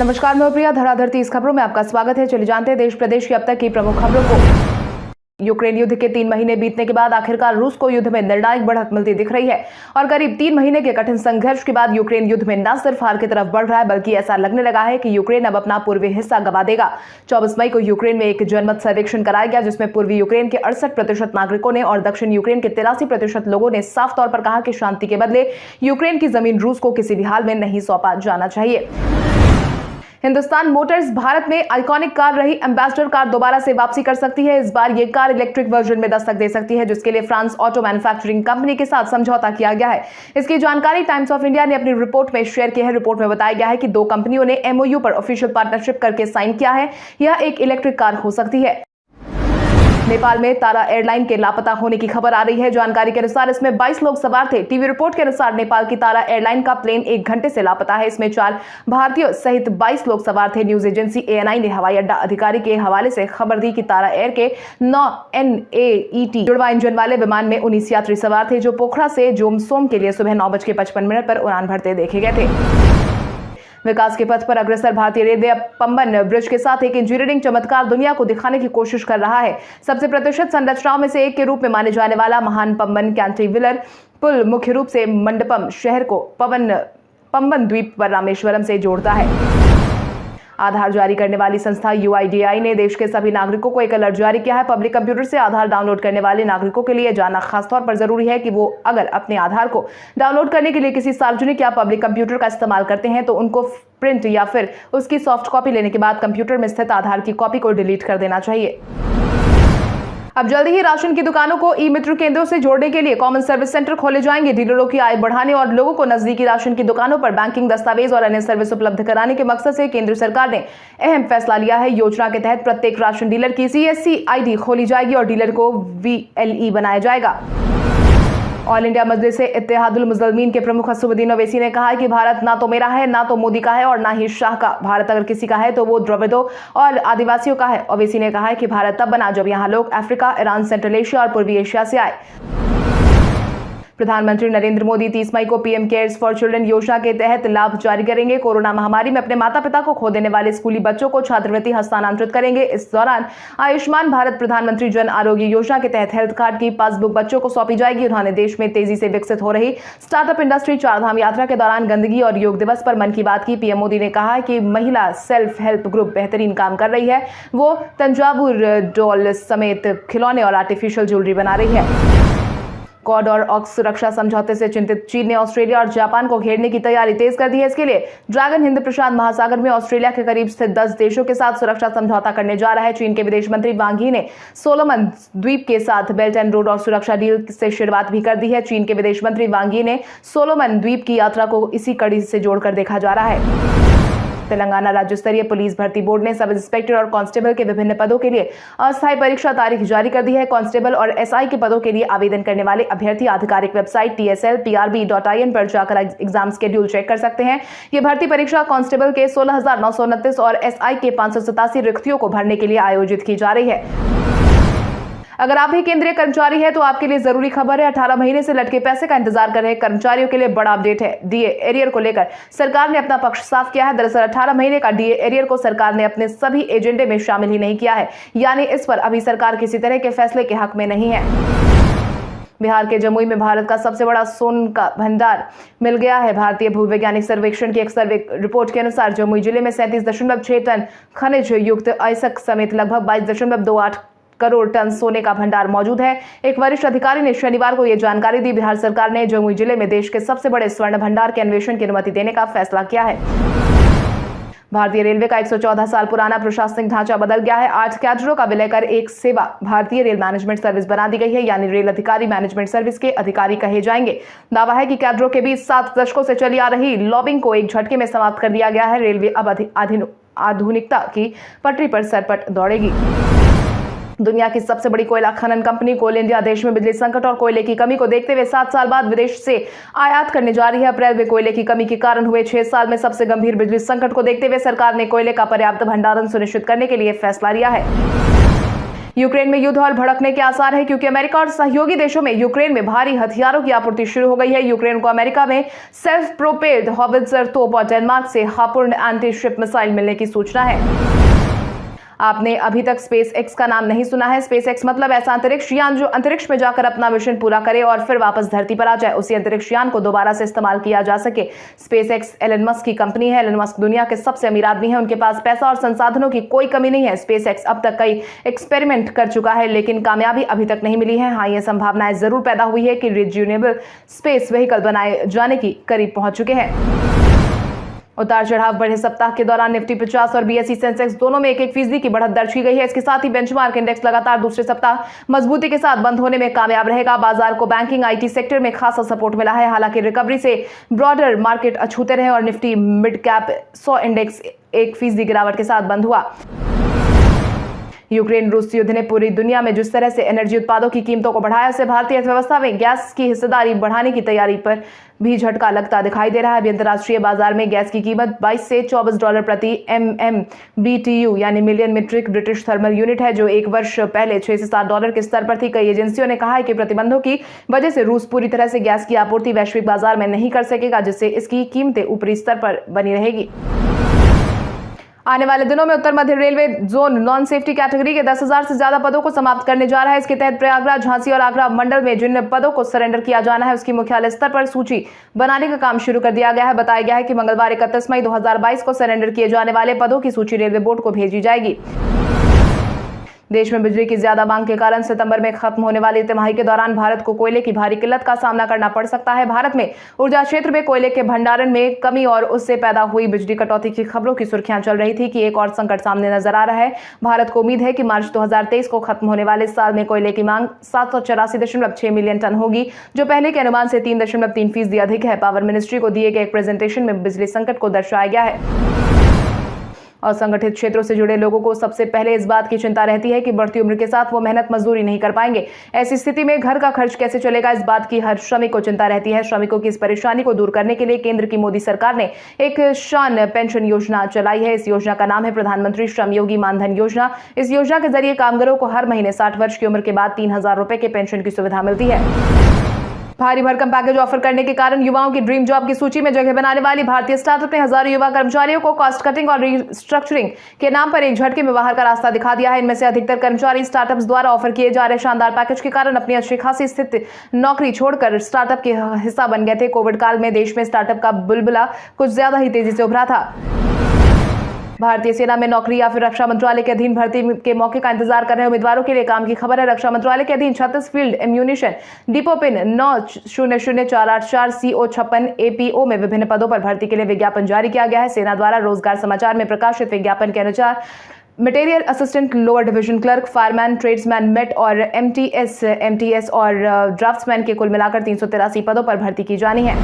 नमस्कार, मैं प्रिया। धराधर 30 खबरों में आपका स्वागत है। चलिए जानते हैं देश प्रदेश की अब तक की प्रमुख खबरों को। यूक्रेन युद्ध के 3 महीने बीतने के बाद आखिरकार रूस को युद्ध में निर्णायक बढ़त मिलती दिख रही है और करीब 3 महीने के कठिन संघर्ष के बाद यूक्रेन युद्ध में न सिर्फ हार की तरफ बढ़ रहा है, बल्कि ऐसा लगने लगा है कि यूक्रेन अब अपना पूर्वी हिस्सा गंवा देगा। 24 मई को यूक्रेन में एक जनमत सर्वेक्षण कराया गया, जिसमें पूर्वी यूक्रेन के 68% नागरिकों ने और दक्षिण यूक्रेन के 83% लोगों ने साफ तौर पर कहा कि शांति के बदले यूक्रेन की जमीन रूस को किसी भी हाल में नहीं सौंपा जाना चाहिए। हिंदुस्तान मोटर्स भारत में आइकॉनिक कार रही एम्बेसडर कार दोबारा से वापसी कर सकती है। इस बार ये कार इलेक्ट्रिक वर्जन में दस्तक दे सकती है, जिसके लिए फ्रांस ऑटो मैन्युफैक्चरिंग कंपनी के साथ समझौता किया गया है। इसकी जानकारी टाइम्स ऑफ इंडिया ने अपनी रिपोर्ट में शेयर की है। रिपोर्ट में बताया गया है कि 2 कंपनियों ने एमओयू पर ऑफिशियल पार्टनरशिप करके साइन किया है। यह एक इलेक्ट्रिक कार हो सकती है। नेपाल में तारा एयरलाइन के लापता होने की खबर आ रही है। जानकारी के अनुसार इसमें 22 लोग सवार थे। टीवी रिपोर्ट के अनुसार नेपाल की तारा एयरलाइन का प्लेन 1 घंटे से लापता है। इसमें 4 भारतीयों सहित 22 लोग सवार थे। न्यूज एजेंसी एएनआई ने हवाई अड्डा अधिकारी के हवाले से खबर दी कि तारा एयर के 9 NAET जुड़वा इंजन वाले विमान में 19 यात्री सवार थे, जो पोखरा से जोमसोम के लिए सुबह 9:55 पर उड़ान भरते देखे गए थे। विकास के पथ पर अग्रसर भारतीय रेलवे अब पंबन ब्रिज के साथ एक इंजीनियरिंग चमत्कार दुनिया को दिखाने की कोशिश कर रहा है। सबसे प्रतिष्ठित संरचनाओं में से एक के रूप में माने जाने वाला महान पंबन कैंटिलीवर पुल मुख्य रूप से मंडपम शहर को पंबन द्वीप पर रामेश्वरम से जोड़ता है। आधार जारी करने वाली संस्था UIDAI ने देश के सभी नागरिकों को एक अलर्ट जारी किया है। पब्लिक कंप्यूटर से आधार डाउनलोड करने वाले नागरिकों के लिए जानना खासतौर पर जरूरी है कि वो अगर अपने आधार को डाउनलोड करने के लिए किसी सार्वजनिक या पब्लिक कंप्यूटर का इस्तेमाल करते हैं तो उनको प्रिंट या फिर उसकी सॉफ्ट कॉपी लेने के बाद कंप्यूटर में स्थित आधार की कॉपी को डिलीट कर देना चाहिए। अब जल्दी ही राशन की दुकानों को ई मित्र केंद्रों से जोड़ने के लिए कॉमन सर्विस सेंटर खोले जाएंगे। डीलरों की आय बढ़ाने और लोगों को नजदीकी राशन की दुकानों पर बैंकिंग, दस्तावेज और अन्य सर्विस उपलब्ध कराने के मकसद से केंद्र सरकार ने अहम फैसला लिया है। योजना के तहत प्रत्येक राशन डीलर की CSC ID खोली जाएगी और डीलर को VLE बनाया जाएगा। ऑल इंडिया मजलिस इत्तेहादुल मुस्लिमीन के प्रमुख असदुद्दीन ओवैसी ने कहा है कि भारत ना तो मेरा है, ना तो मोदी का है और ना ही शाह का। भारत अगर किसी का है तो वो द्रविड़ों और आदिवासियों का है। ओवैसी ने कहा है कि भारत तब बना जब यहाँ लोग अफ्रीका, ईरान, सेंट्रल एशिया और पूर्वी एशिया से आए। प्रधानमंत्री नरेंद्र मोदी 30 मई को PM केयर्स फॉर चिल्ड्रन योजना के तहत लाभ जारी करेंगे। कोरोना महामारी में अपने माता पिता को खो देने वाले स्कूली बच्चों को छात्रवृत्ति हस्तांतरित करेंगे। इस दौरान आयुष्मान भारत प्रधानमंत्री जन आरोग्य योजना के तहत हेल्थ कार्ड की पासबुक बच्चों को सौंपी जाएगी। उन्होंने देश में तेजी से विकसित हो रही स्टार्टअप इंडस्ट्री, 4 धाम यात्रा के दौरान गंदगी और योग दिवस पर मन की बात की। PM मोदी ने कहा कि महिला सेल्फ हेल्प ग्रुप बेहतरीन काम कर रही है। वो तंजावुर डॉल समेत खिलौने और आर्टिफिशियल ज्वेलरी बना रही है। क्वाड और ऑक्स सुरक्षा समझौते से चिंतित चीन ने ऑस्ट्रेलिया और जापान को घेरने की तैयारी तेज कर दी है। इसके लिए ड्रैगन हिंद प्रशांत महासागर में ऑस्ट्रेलिया के करीब स्थित 10 देशों के साथ सुरक्षा समझौता करने जा रहा है। चीन के विदेश मंत्री वांग यी ने सोलोमन द्वीप के साथ बेल्ट एंड रोड और सुरक्षा डील से शुरुआत भी कर दी है। चीन के विदेश मंत्री वांग यी ने सोलोमन द्वीप की यात्रा को इसी कड़ी से जोड़कर देखा जा रहा है। तेलंगाना राज्य स्तरीय पुलिस भर्ती बोर्ड ने सब इंस्पेक्टर और कांस्टेबल के विभिन्न पदों के लिए अस्थायी परीक्षा तारीख जारी कर दी है। कांस्टेबल और SI के पदों के लिए आवेदन करने वाले अभ्यर्थी आधिकारिक वेबसाइट tslprb.in पर जाकर एग्जाम शेड्यूल चेक कर सकते हैं। ये भर्ती परीक्षा कांस्टेबल के 16,929 और SI के 587 रिक्तियों को भरने के लिए आयोजित की जा रही है। अगर आप भी केंद्रीय कर्मचारी हैं तो आपके लिए जरूरी खबर है। 18 महीने से लटके पैसे का इंतजार कर रहे कर्मचारियों के लिए बड़ा अपडेट है। DA एरियर को लेकर सरकार ने अपना पक्ष साफ किया है। दरअसल 18 महीने का DA एरियर को सरकार ने अपने सभी एजेंडे में शामिल ही नहीं किया है, यानी इस पर अभी सरकार किसी तरह के फैसले के हक में नहीं है। बिहार के जमुई में भारत का सबसे बड़ा सोन का भंडार मिल गया है। भारतीय भूवैज्ञानिक सर्वेक्षण की एक सर्वे रिपोर्ट के अनुसार जमुई जिले में 37.6 टन खनिज युक्त अयस्क समेत लगभग 22.28 करोड़ टन सोने का भंडार मौजूद है। एक वरिष्ठ अधिकारी ने शनिवार को यह जानकारी दी। बिहार सरकार ने जमुई जिले में देश के सबसे बड़े स्वर्ण भंडार के अन्वेषण की अनुमति देने का फैसला किया है। भारतीय रेलवे का 114 साल पुराना प्रशासनिक ढांचा बदल गया है। 8 कैडरों का विलय कर एक सेवा भारतीय रेल मैनेजमेंट सर्विस बना दी गई है, यानी रेल अधिकारी मैनेजमेंट सर्विस के अधिकारी कहे जाएंगे। दावा है कि कैडरों के बीच 7 दशकों से चली आ रही लॉबिंग को एक झटके में समाप्त कर दिया गया है। रेलवे अब आधुनिकता की पटरी पर सरपट दौड़ेगी। दुनिया की सबसे बड़ी कोयला खनन कंपनी कोल इंडिया देश में बिजली संकट और कोयले की कमी को देखते हुए 7 साल बाद विदेश से आयात करने जा रही है। अप्रैल में कोयले की कमी के कारण हुए 6 साल में सबसे गंभीर बिजली संकट को देखते हुए सरकार ने कोयले का पर्याप्त भंडारण सुनिश्चित करने के लिए फैसला लिया है। यूक्रेन में युद्ध और भड़कने के आसार हैं क्योंकि अमेरिका और सहयोगी देशों में यूक्रेन में भारी हथियारों की आपूर्ति शुरू हो गई है। यूक्रेन को अमेरिका में सेल्फ प्रोपेल्ड हॉवित्जर तोप और डेनमार्क से हार्पून एंटी शिप मिसाइल मिलने की सूचना है। आपने अभी तक स्पेस एक्स का नाम नहीं सुना है। स्पेस एक्स मतलब ऐसा अंतरिक्ष यान जो अंतरिक्ष में जाकर अपना मिशन पूरा करे और फिर वापस धरती पर आ जाए, उसी अंतरिक्ष यान को दोबारा से इस्तेमाल किया जा सके। स्पेस एक्स एलन मस्क की कंपनी है। एलन मस्क दुनिया के सबसे अमीर आदमी है। उनके पास पैसा और संसाधनों की कोई कमी नहीं है। स्पेस एक्स अब तक कई एक्सपेरिमेंट कर चुका है लेकिन कामयाबी अभी तक नहीं मिली है। हाँ, ये संभावनाएं जरूर पैदा हुई है कि रिज्यूनेबल स्पेस व्हीकल बनाए जाने की करीब पहुंच चुके हैं। उतार चढ़ाव बढ़े सप्ताह के दौरान निफ्टी 50 और बीएसई सेंसेक्स दोनों में 1-1% की बढ़त दर्ज की गई है। इसके साथ ही बेंचमार्क इंडेक्स लगातार दूसरे सप्ताह मजबूती के साथ बंद होने में कामयाब रहेगा। बाजार को बैंकिंग आईटी सेक्टर में खासा सपोर्ट मिला है। हालांकि रिकवरी से ब्रॉडर मार्केट अछूते रहे और निफ्टी मिड कैप 100 इंडेक्स 1% गिरावट के साथ बंद हुआ। यूक्रेन रूस युद्ध ने पूरी दुनिया में जिस तरह से एनर्जी उत्पादों की कीमतों को बढ़ाया, उससे भारतीय अर्थव्यवस्था में गैस की हिस्सेदारी बढ़ाने की तैयारी पर भी झटका लगता दिखाई दे रहा है। अभी अंतर्राष्ट्रीय बाजार में गैस की कीमत 22 से $24 प्रति MMBTU यानी million metric British thermal unit है, जो एक वर्ष पहले $6 से $7 के स्तर पर थी। कई एजेंसियों ने कहा है कि प्रतिबंधों की वजह से रूस पूरी तरह से गैस की आपूर्ति वैश्विक बाजार में नहीं कर सकेगा, जिससे इसकी कीमतें ऊपरी स्तर पर बनी रहेगी। आने वाले दिनों में उत्तर मध्य railway zone non safety category के 10,000 से ज्यादा पदों को समाप्त करने जा रहा है। इसके तहत प्रयागराज, झांसी और आगरा मंडल में जिन पदों को सरेंडर किया जाना है उसकी मुख्यालय स्तर पर सूची बनाने का काम शुरू कर दिया गया है। बताया गया है कि मंगलवार 31 मई 2022 को सरेंडर किए जाने वाले पदों की सूची रेलवे बोर्ड को भेजी जाएगी। देश में बिजली की ज्यादा मांग के कारण सितंबर में खत्म होने वाली तिमाही के दौरान भारत को कोयले की भारी किल्लत का सामना करना पड़ सकता है। भारत में ऊर्जा क्षेत्र में कोयले के भंडारण में कमी और उससे पैदा हुई बिजली कटौती की खबरों की सुर्खियां चल रही थी कि एक और संकट सामने नजर आ रहा है। भारत को उम्मीद है कि मार्च 2023 को खत्म होने वाले साल में कोयले की मांग 784.6 मिलियन टन होगी, जो पहले के अनुमान से 3.3% अधिक है। पावर मिनिस्ट्री को दिए गए एक प्रेजेंटेशन में बिजली संकट को दर्शाया गया है। असंगठित क्षेत्रों से जुड़े लोगों को सबसे पहले इस बात की चिंता रहती है कि बढ़ती उम्र के साथ वो मेहनत मजदूरी नहीं कर पाएंगे। ऐसी स्थिति में घर का खर्च कैसे चलेगा, इस बात की हर श्रमिक को चिंता रहती है। श्रमिकों की इस परेशानी को दूर करने के लिए केंद्र की मोदी सरकार ने एक शान पेंशन योजना चलाई है। इस योजना का नाम है प्रधानमंत्री श्रम योगी मानधन योजना। इस योजना के जरिए कामगारों को हर महीने 60 वर्ष की उम्र के बाद 3,000 रुपए के पेंशन की सुविधा मिलती है। भारी भरकम पैकेज ऑफर करने के कारण युवाओं की ड्रीम जॉब की सूची में जगह बनाने वाली भारतीय स्टार्टअप ने हजारों युवा कर्मचारियों को कॉस्ट कटिंग और रिस्ट्रक्चरिंग के नाम पर एक झटके में बाहर का रास्ता दिखा दिया है। इनमें से अधिकतर कर्मचारी स्टार्टअप्स द्वारा ऑफर किए जा रहे शानदार पैकेज के कारण अपनी अच्छी खासी स्थिति नौकरी छोड़कर स्टार्टअप के हिस्सा बन गए थे। कोविड काल में देश में स्टार्टअप का बुलबुला कुछ ज्यादा ही तेजी से उभरा था। भारतीय सेना में नौकरी या फिर रक्षा मंत्रालय के अधीन भर्ती के मौके का इंतजार कर रहे उम्मीदवारों के लिए काम की खबर है। रक्षा मंत्रालय के अधीन 36 field ammunition depot pin 900484 CO56 APO में विभिन्न पदों पर भर्ती के लिए विज्ञापन जारी किया गया है। सेना द्वारा रोजगार समाचार में प्रकाशित विज्ञापन के अनुसार material assistant, lower division clerk, fireman, tradesman, mate और MTS और ड्राफ्ट्समैन के कुल मिलाकर 383 पदों पर भर्ती की जानी है।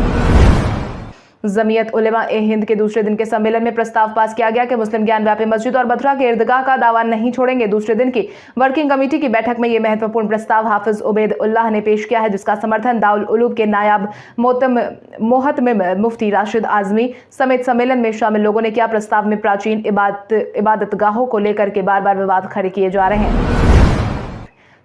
जमीयत उलेमा ए हिंद के दूसरे दिन के सम्मेलन में प्रस्ताव पास किया गया कि मुस्लिम ज्ञान व्यापी मस्जिद और मथुरा के इर्दगाह का दावा नहीं छोड़ेंगे। दूसरे दिन की वर्किंग कमेटी की बैठक में यह महत्वपूर्ण प्रस्ताव हाफिज उबैद उल्लाह ने पेश किया है, जिसका समर्थन दाउल उलूम के नायाब मोहतमिम मुफ्ती राशिद आजमी समेत सम्मेलन में शामिल लोगों ने किया। प्रस्ताव में प्राचीन इबादतगाहों को लेकर के बार बार विवाद खड़े किए जा रहे हैं।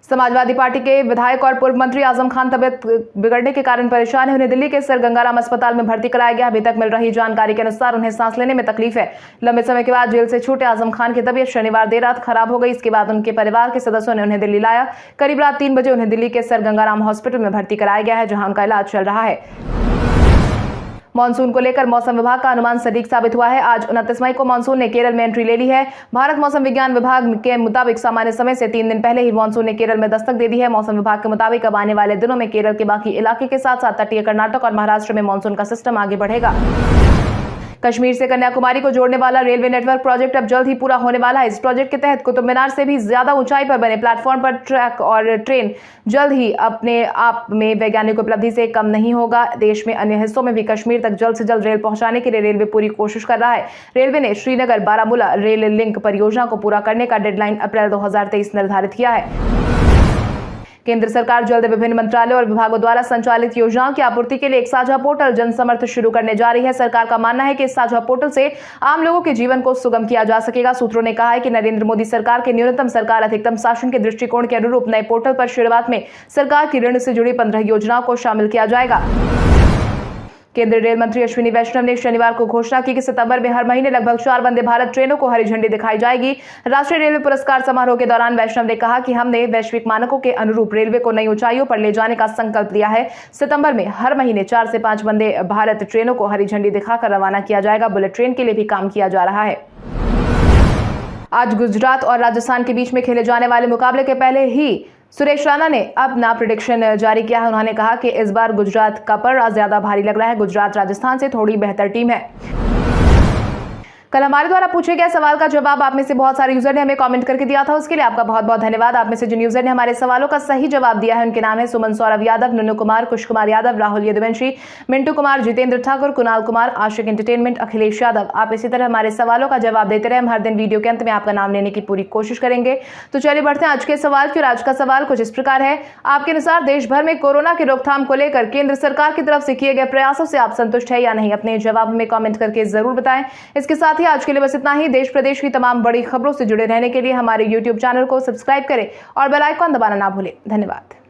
समाजवादी पार्टी के विधायक और पूर्व मंत्री आजम खान तबियत बिगड़ने के कारण परेशान है। उन्हें दिल्ली के सर गंगाराम अस्पताल में भर्ती कराया गया। अभी तक मिल रही जानकारी के अनुसार उन्हें सांस लेने में तकलीफ है। लंबे समय के बाद जेल से छूटे आजम खान की तबियत शनिवार देर रात खराब हो गई। इसके बाद उनके परिवार के सदस्यों ने उन्हें दिल्ली लाया। करीब रात 3 बजे उन्हें दिल्ली के सर गंगाराम हॉस्पिटल में भर्ती कराया गया है, जहां उनका इलाज चल रहा है। मानसून को लेकर मौसम विभाग का अनुमान सटीक साबित हुआ है। आज 29 मई को मानसून ने केरल में एंट्री ले ली है। भारत मौसम विज्ञान विभाग के मुताबिक सामान्य समय से 3 दिन पहले ही मानसून ने केरल में दस्तक दे दी है। मौसम विभाग के मुताबिक अब आने वाले दिनों में केरल के बाकी इलाके के साथ साथ तटीय कर्नाटक और महाराष्ट्र में मानसून का सिस्टम आगे बढ़ेगा। कश्मीर से कन्याकुमारी को जोड़ने वाला रेलवे नेटवर्क प्रोजेक्ट अब जल्द ही पूरा होने वाला है। इस प्रोजेक्ट के तहत कुतुब मीनार से भी ज्यादा ऊंचाई पर बने प्लेटफॉर्म पर ट्रैक और ट्रेन जल्द ही अपने आप में वैज्ञानिक उपलब्धि से कम नहीं होगा। देश में अन्य हिस्सों में भी कश्मीर तक जल्द से जल्द रेल पहुंचाने के लिए रेलवे पूरी कोशिश कर रहा है। रेलवे ने श्रीनगर बारामूला रेल लिंक परियोजना को पूरा करने का डेडलाइन अप्रैल 2023 निर्धारित किया है। केंद्र सरकार जल्द विभिन्न मंत्रालयों और विभागों द्वारा संचालित योजनाओं की आपूर्ति के लिए एक साझा पोर्टल जनसमर्थ शुरू करने जा रही है। सरकार का मानना है कि इस साझा पोर्टल से आम लोगों के जीवन को सुगम किया जा सकेगा। सूत्रों ने कहा है कि नरेंद्र मोदी सरकार के न्यूनतम सरकार अधिकतम शासन के दृष्टिकोण के अनुरूप नए पोर्टल पर शुरुआत में सरकार की ऋण से जुड़ी 15 योजनाओं को शामिल किया जाएगा। केंद्रीय रेल मंत्री अश्विनी वैष्णव ने शनिवार को घोषणा की कि सितंबर में हर महीने लगभग 4 वंदे भारत ट्रेनों को हरी झंडी दिखाई जाएगी। राष्ट्रीय रेलवे पुरस्कार समारोह के दौरान वैष्णव ने कहा कि हमने वैश्विक मानकों के अनुरूप रेलवे को नई ऊंचाइयों पर ले जाने का संकल्प लिया है। सितंबर में हर महीने 4 से 5 वंदे भारत ट्रेनों को हरी झंडी दिखाकर रवाना किया जाएगा। बुलेट ट्रेन के लिए भी काम किया जा रहा है। आज गुजरात और राजस्थान के बीच में खेले जाने वाले मुकाबले के पहले ही सुरेश राणा ने अपना प्रेडिक्शन जारी किया है। उन्होंने कहा कि इस बार गुजरात का पलड़ा ज्यादा भारी लग रहा है। गुजरात राजस्थान से थोड़ी बेहतर टीम है। कल हमारे द्वारा पूछे गए सवाल का जवाब आप में से बहुत सारे यूजर ने हमें कमेंट करके दिया था, उसके लिए आपका बहुत बहुत धन्यवाद। आप में से जिन यूजर ने हमारे सवालों का सही जवाब दिया है उनके नाम है सुमन सौरभ यादव, नुनू कुमार, कुश कुमार यादव, राहुल यदुवंशी, मिंटू कुमार, जितेंद्र ठाकुर, कुणाल कुमार, आशिक एंटरटेनमेंट, अखिलेश यादव। आप इसी तरह हमारे सवालों का जवाब देते रहे। हम हर दिन वीडियो के अंत में आपका नाम लेने की पूरी कोशिश करेंगे। तो चलिए बढ़ते हैं आज के सवाल की। और आज का सवाल कुछ इस प्रकार है, आपके अनुसार देश भर में कोरोना की रोकथाम को लेकर केंद्र सरकार की तरफ से किए गए प्रयासों से आप संतुष्ट है या नहीं? अपने जवाब हमें कमेंट करके जरूर बताएं। इसके साथ ही आज के लिए बस इतना ही। देश प्रदेश की तमाम बड़ी खबरों से जुड़े रहने के लिए हमारे YouTube चैनल को सब्सक्राइब करें और बेल आइकॉन दबाना ना भूलें। धन्यवाद।